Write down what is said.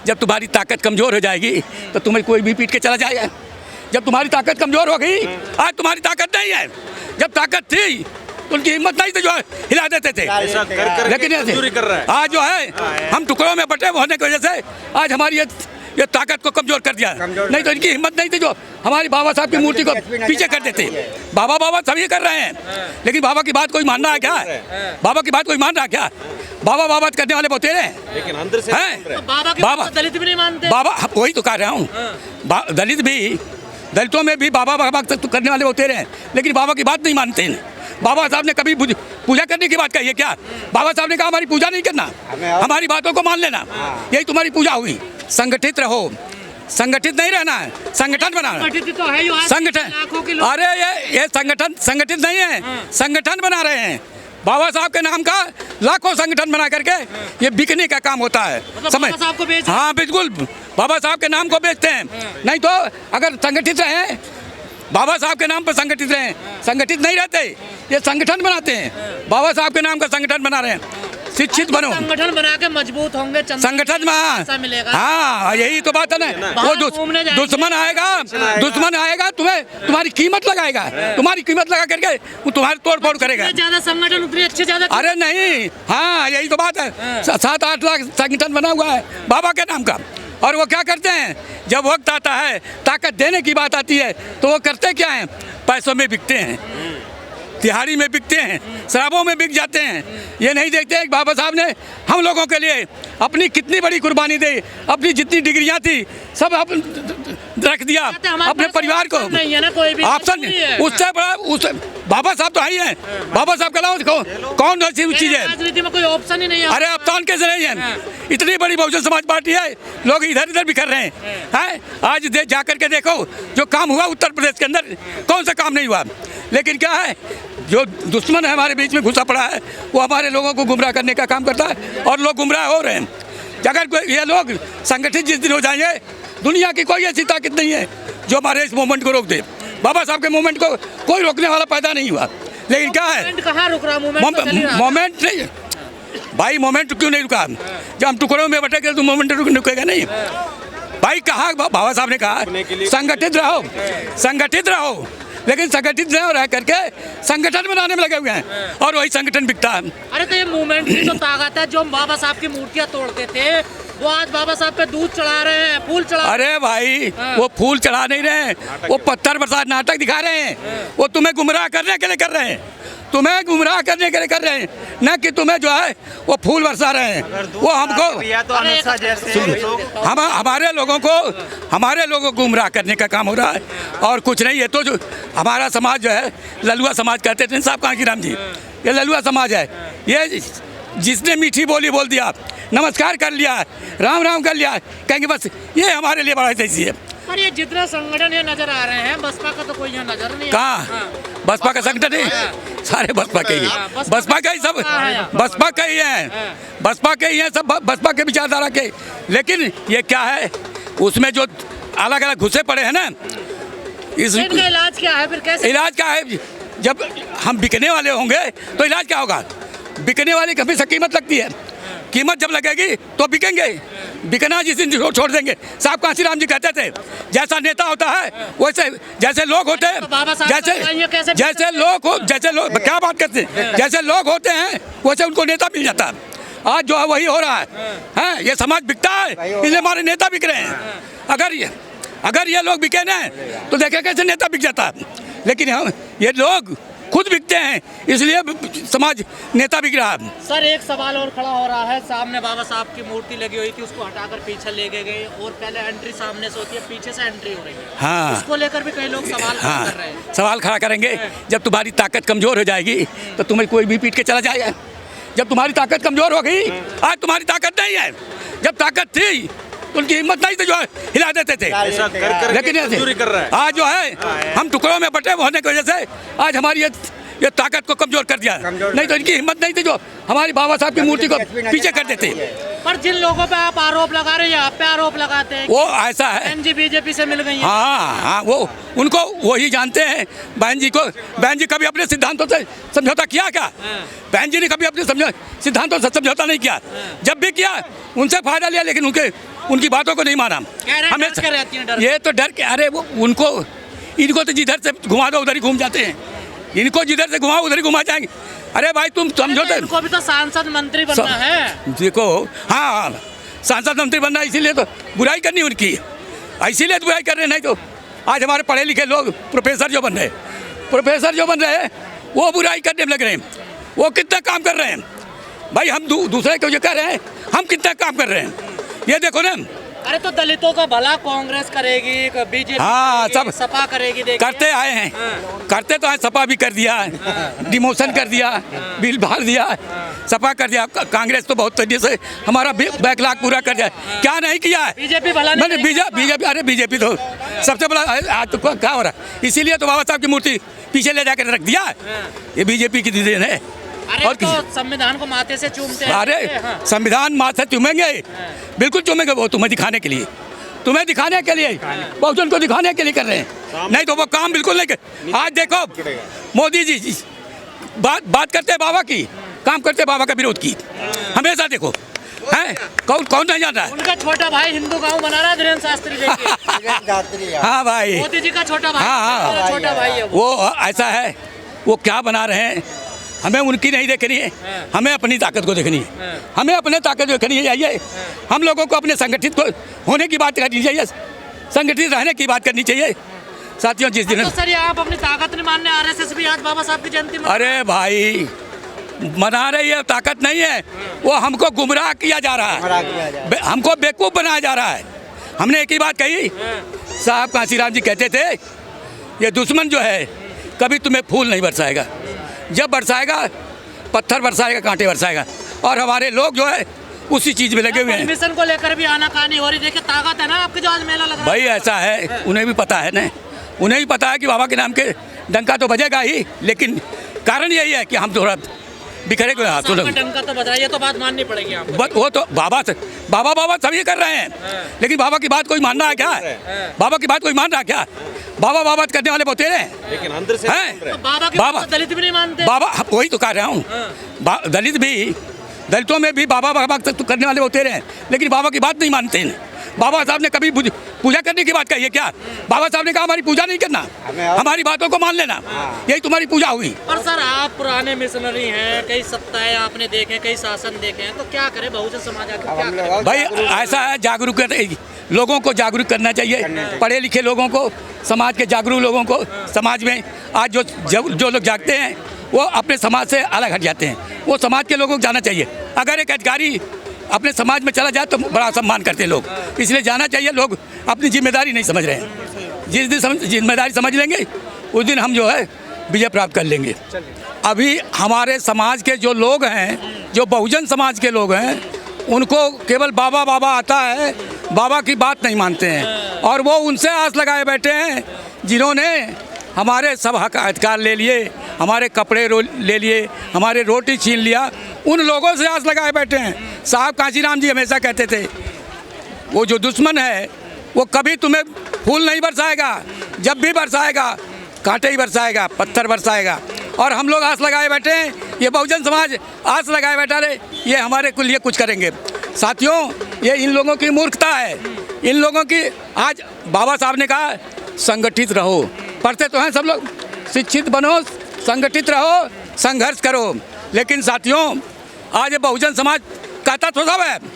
जब तुम्हारी ताकत कमज़ोर हो जाएगी तो तुम्हें कोई भी पीट के चला जाएगा। जब तुम्हारी ताकत कमज़ोर हो गई, आज तुम्हारी ताकत नहीं है, जब ताकत थी तो उनकी हिम्मत नहीं थी जो हिला देते थे। लेकिन आज जो है हम टुकड़ों में बटे होने की वजह से आज हमारी ये ताकत को कमज़ोर कर दिया। नहीं तो इनकी हिम्मत नहीं थी जो हमारी बाबा साहब की मूर्ति को पीछे कर देते। बाबा बाबा सभी कर रहे हैं, लेकिन बाबा की बात कोई मान रहा है क्या? बाबा की बात कोई मान रहा है क्या? बाबा बाबा करने वाले बहुत हैं, लेकिन अंदर से बाबा दलित भी नहीं मानते। बाबा वही तो कह रहा हूँ, दलित भी, दलितों में भी बाबा बाबा करने वाले होते रहे, लेकिन बाबा की बात नहीं मानते हैं। बाबा साहब ने कभी पूजा करने की बात कही है क्या? बाबा साहब ने कहा हमारी पूजा नहीं करना, हमारी बातों को मान लेना, यही तुम्हारी पूजा हुई। संगठित रहो, संगठित नहीं रहना है, संगठन बनाना। संगठन, अरे ये संगठन संगठित नहीं है, संगठन बना रहे हैं। बाबा साहब के नाम का लाखों संगठन बना करके ये बिकने का काम होता है। समझ? हाँ बिल्कुल, बाबा साहब के नाम को बेचते हैं। नहीं तो अगर संगठित रहे, बाबा साहब के नाम पर संगठित रहे, संगठित नहीं रहते, ये संगठन बनाते हैं। बाबा साहब के नाम का संगठन बना रहे हैं। शिक्षित बनो, संगठन बना के मजबूत होंगे, संगठन में। हाँ यही तो बात है ना। वो दुश्मन आएगा तुम्हें, तुम्हारी कीमत लगाएगा, तुम्हारी कीमत लगा करके वो तुम्हारी तोड़ फोड़ करेगा। ज्यादा संगठन उतनी अच्छे ज्यादा, अरे नहीं, हाँ यही तो बात है। 7-8 लाख संगठन बना हुआ है बाबा के नाम का, और वो क्या करते हैं? जब वक्त आता है, ताकत देने की बात आती है, तो वो करते क्या हैं? पैसों में बिकते हैं, तिहाड़ी में बिकते हैं, शराबों में बिक जाते हैं। ये नहीं देखते कि बाबा साहब ने हम लोगों के लिए अपनी कितनी बड़ी कुर्बानी दी, अपनी जितनी डिग्रियां थी सब रख दिया अपने परिवार को। ऑप्शन उससे बड़ा बाबा साहब तो ही हैं। बाबा साहब के अलावा कौन ऐसी चीज़ है? राजनीति में कोई ऑप्शन ही नहीं है। अरे ऑप्शन कैसे नहीं है? इतनी बड़ी बहुजन समाज पार्टी है, लोग इधर इधर बिखर रहे हैं। आज जा करके देखो जो काम हुआ उत्तर प्रदेश के अंदर, कौन सा काम नहीं हुआ। लेकिन क्या है, जो दुश्मन है हमारे बीच में घुसा पड़ा है, वो हमारे लोगों को गुमराह करने का काम करता है, और लोग गुमराह हो रहे हैं। अगर ये लोग संगठित जिस दिन हो जाएंगे, दुनिया की कोई ऐसी ताकत नहीं है जो हमारे इस मूवमेंट को रोक दे। बाबा साहब के मूवमेंट को कोई रोकने वाला पैदा नहीं हुआ। लेकिन क्या है, कहाँ रुक रहा मोमेंट नहीं भाई, मोमेंट क्यों नहीं रुका? जब हम टुकड़ों में बटेंगे तो मोमेंट रुकेगा नहीं भाई। कहाँ बाबा साहब ने कहा संगठित रहो, संगठित रहो, लेकिन संगठित न रह करके संगठन बनाने में लगे हुए हैं, और वही संगठन बिकता है। अरे तो ये मूवमेंट की तो ताकत है, जो बाबा साहब की मूर्तियां तोड़ते थे वो आज बाबा साहब पे दूध चढ़ा रहे हैं, फूल चढ़ा। अरे भाई वो फूल चढ़ा नहीं रहे हैं, वो पत्थर बरसात नाटक दिखा रहे हैं। वो तुम्हें गुमराह करने के लिए कर रहे हैं, तुम्हें गुमराह करने के लिए कर रहे हैं, न कि तुम्हें जो है वो फूल बरसा रहे हैं। वो हमको हमारे लोगों को गुमराह करने का काम हो रहा है, और कुछ नहीं है। तो जो हमारा समाज जो है, ललुआ समाज कहते थे साहब कांशीराम जी, ये ललुआ समाज है। ये जिसने मीठी बोली बोल दिया, नमस्कार कर लिया, राम राम कर लिया, कहेंगे बस ये हमारे लिए बड़ा सही है। पर ये जितने संगठन ये नजर आ रहे हैं, बसपा का तो कोई यहाँ नजर नहीं। कहाँ बसपा का संगठन है? सारे बसपा के ही है, बसपा का ही सब, बसपा के ही है, बसपा के ही है सब, बसपा के विचारधारा के। लेकिन ये क्या है, उसमें जो अलग अलग घुसे पड़े हैं ना, इनका इलाज क्या है फिर? कैसे इलाज क्या है? जब हम बिकने वाले होंगे तो इलाज क्या होगा? बिकने वाली कभी से कीमत लगती है, कीमत जब लगेगी तो बिकेंगे। बिकना जिस दिन छोड़ देंगे। साहब कांशीराम जी कहते थे, जैसा नेता होता है वैसे जैसे लोग होते हैं, जैसे लोग क्या बात करते हैं, जैसे लोग होते हैं वैसे उनको नेता मिल जाता है। आज जो है वही हो रहा है। ये समाज बिकता है, इसलिए हमारे नेता बिक रहे हैं। अगर ये लोग बिके ना तो देखे कैसे नेता बिक जाता है। लेकिन हम ये लोग खुद बिकते हैं, इसलिए समाज नेता बिक रहा है। सर एक सवाल और खड़ा हो रहा है, सामने बाबा साहब की मूर्ति लगी हुई थी, उसको हटाकर पीछे ले गए, और पहले एंट्री सामने से होती है, पीछे से एंट्री हो रही है। हाँ, उसको लेकर भी कई लोग सवाल कर रहे हैं। सवाल खड़ा करेंगे। जब तुम्हारी ताकत कमजोर हो जाएगी तो तुम्हें कोई भी पीट के चला जाएगा। जब तुम्हारी ताकत कमजोर हो गई, आज तुम्हारी ताकत नहीं है, जब ताकत थी तो उनकी हिम्मत नहीं थी जो हिला देते थे। लेकिन आज जो है हम टुकड़ों में बटे होने की वजह से आज हमारी ये ताकत को कमजोर कर दिया। नहीं तो इनकी हिम्मत नहीं थी जो हमारी बाबा साहब की मूर्ति को पीछे कर देते। पर जिन लोगों पे आप आरोप लगा रहे हैं, आप पे आरोप लगाते हैं, वो ऐसा है बहन जी बीजेपी से मिल गई हैं। हाँ, वो उनको वही जानते हैं। बहन जी कभी अपने सिद्धांतों से समझौता किया क्या? बहन जी ने कभी अपने सिद्धांतों से समझौता नहीं किया। जब भी किया उनसे फायदा लिया, लेकिन उनकी बातों को नहीं माना। हमें रहती है डर। ये तो डर के, अरे वो इनको तो जिधर से घुमा दो उधर ही घूम जाते हैं, इनको जिधर से घुमाओ उधर ही घुमा जाएंगे। अरे भाई तुम समझो तो, इनको भी तो सांसद मंत्री बनना है। देखो हाँ, सांसद मंत्री बनना, इसीलिए तो बुराई करनी उनकी, इसीलिए तो बुराई कर रहे हैं। नहीं तो आज हमारे पढ़े लिखे लोग प्रोफेसर जो बन रहे हैं वो बुराई करने में लग रहे हैं। वो कितना काम कर रहे हैं भाई, हम दूसरे को जो कह रहे हैं, हम कितना काम कर रहे हैं ये देखो ना। अरे तो दलितों का भला कांग्रेस करेगी, बीजेपी हाँ, सब सपा करेगी, करते आए हैं, करते तो आए। सपा भी कर दिया, डिमोशन कर दिया, बिल भर दिया, सपा कर दिया। कांग्रेस तो बहुत तेजी से हमारा बैकलॉग पूरा कर दिया। क्या नहीं किया है बीजेपी भला मैंने बीजेपी, अरे बीजेपी तो सबसे बड़ा आज तो क्या हो रहा है, इसीलिए तो बाबा साहब की मूर्ति पीछे ले जाकर रख दिया। ये बीजेपी की देन है। अरे और तो संविधान को माथे से चूमते हैं। अरे संविधान माथे चूमेंगे, बिल्कुल चूमेंगे। वो तुम्हें दिखाने के लिए, बहुजन को दिखाने के लिए कर रहे हैं, नहीं तो वो काम बिल्कुल नहीं कर। आज देखो मोदी जी बात करते हैं बाबा की, काम करते हैं बाबा का विरोध की, हमेशा देखो है। कौन नहीं जान रहा है? उनका छोटा भाई हिंदू गांव बना रहा है, धीरेन्द्र शास्त्री। हाँ भाई, मोदी जी का छोटा भाई। हाँ, छोटा भाई है वो ऐसा है। वो क्या बना रहे हैं, हमें उनकी नहीं देखनी है, हमें अपनी ताकत को देखनी है, हमें अपने ताकत को देखनी है। आइए हम लोगों को अपने संगठित को होने की बात करनी चाहिए, संगठित रहने की बात करनी चाहिए साथियों। जिस दिन तो सर आप अपनी ताकत नहीं मानने, आरएसएस भी आज बाबा साहब की जयंती में। अरे भाई मना रही है, ताकत नहीं है, वो हमको गुमराह किया जा रहा है, हमको बेवकूफ़ बनाया जा रहा है। हमने एक ही बात कही, साहब कांशीराम जी कहते थे ये दुश्मन जो है कभी तुम्हें फूल नहीं बरसाएगा, जब बरसाएगा पत्थर बरसाएगा, कांटे बरसाएगा। और हमारे लोग जो है उसी चीज़ में लगे हुए हैं। मिशन को लेकर भी आनाकानी हो रही, देखिए ताकत है ना आपकी जो आज मेला लग रहा है। भाई ऐसा है, उन्हें भी पता है ना, उन्हें भी पता है कि बाबा के नाम के डंका तो बजेगा ही, लेकिन कारण यही है कि हम थोड़ा बिखरे को हाथों डंका तो बजाइए, तो बात माननी पड़ेगी आपको। वो तो बाबा सभी कर रहे हैं, लेकिन बाबा की बात कोई मान रहा है क्या? बाबा की बात कोई मान रहा है क्या? बाबा करने वाले बहुत हैं, लेकिन अंदर से तो बाबा दलित भी नहीं मानते। बाबा वही तो कह रहा हूँ, दलितों में भी बाबा करने वाले होते रहे, लेकिन बाबा की बात नहीं मानते हैं। बाबा साहब ने कभी पूजा करने की बात कही है क्या? बाबा साहब ने कहा हमारी पूजा नहीं करना, हमारी बातों को मान लेना, यही तुम्हारी पूजा हुई। और सर आप पुराने मिशनरी हैं, कई सत्ताएं आपने देखे, कई शासन देखे हैं, तो क्या करें बहुजन समाज आगे क्या करे? भाई ऐसा है, जागरूक लोगों को जागरूक करना चाहिए, पढ़े लिखे लोगों को, समाज के जागरूक लोगों को। समाज में आज जो लोग जागते हैं वो अपने समाज से अलग हट जाते हैं, वो समाज के लोगों को जाना चाहिए। अगर एक अधिकारी अपने समाज में चला जाए तो बड़ा सम्मान करते हैं लोग, इसलिए जाना चाहिए। लोग अपनी जिम्मेदारी नहीं समझ रहे हैं, जिस दिन जिम्मेदारी समझ लेंगे उस दिन हम जो है विजय प्राप्त कर लेंगे। अभी हमारे समाज के जो लोग हैं, जो बहुजन समाज के लोग हैं, उनको केवल बाबा आता है, बाबा की बात नहीं मानते हैं, और वो उनसे आस लगाए बैठे हैं जिन्होंने हमारे सब हक अधिकार ले लिए, हमारे कपड़े ले लिए, हमारे रोटी छीन लिया। उन लोगों से आस लगाए बैठे हैं। साहब कांशीराम जी हमेशा कहते थे वो जो दुश्मन है वो कभी तुम्हें फूल नहीं बरसाएगा, जब भी बरसाएगा कांटे ही बरसाएगा, पत्थर बरसाएगा। और हम लोग आस लगाए बैठे हैं, ये बहुजन समाज आस लगाए बैठा रहे, ये हमारे के लिए कुछ करेंगे। साथियों ये इन लोगों की मूर्खता है, इन लोगों की। आज बाबा साहब ने कहा संगठित रहो, पढ़ते तो हैं सब लोग, शिक्षित बनो, संगठित रहो, संघर्ष करो। लेकिन साथियों आज ये बहुजन समाज कहता तो सब है,